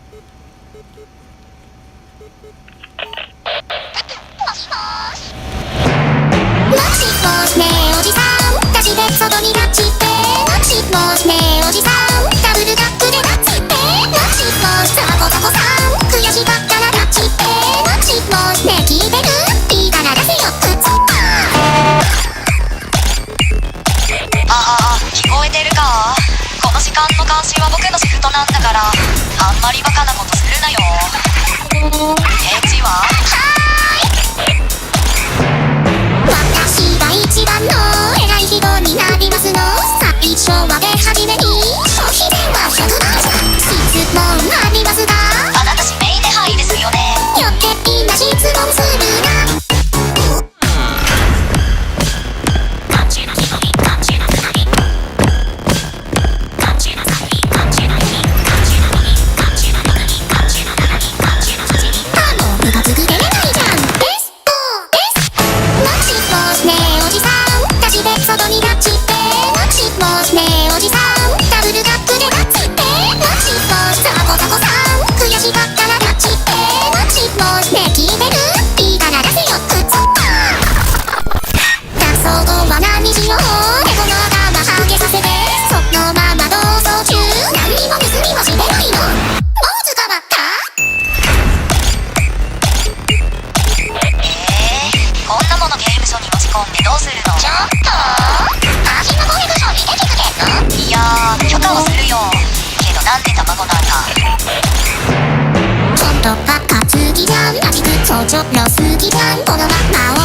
ねえおじさん出しで外に立ちってもしもしねえおじさんダブルダックで立つってもしもしザコザコさん悔しがったら立ちってもしもしねえ聞いてるいいから出せよ靴聞こえてるか。この時間の監視は僕のシフトなんだからあんまりバカなことするなよ。返事は私が一番の偉い人になりますの。最初は出始めに消費電話100番質問ありますがあなた指名手配ですよね。よってみんな質問するな。感じな一人感じな二人感じな三人感じな四人感じな五人感じな六人感じな七人感じな八人もう部活作れないじゃんですもしもしねえおじさん出しで外に立ちってもしもしねえおじさんダブルダックで立つってもしもしザコザコさん悔しがったら立ちってもしもしねえ聞いてるいいから出せよ靴脱走後は何しようでこの頭ハゲさせてそのまま逃走中何にも盗みもしてないのもう捕まったこんなもの刑務所に持ち込んでどうするの。ちょっと足の声部署に出てくれんの。いやー許可はするよ。けどなんで卵なんだ。ちょっとバカすぎじゃん。あちくそちょろすぎじゃん。このまま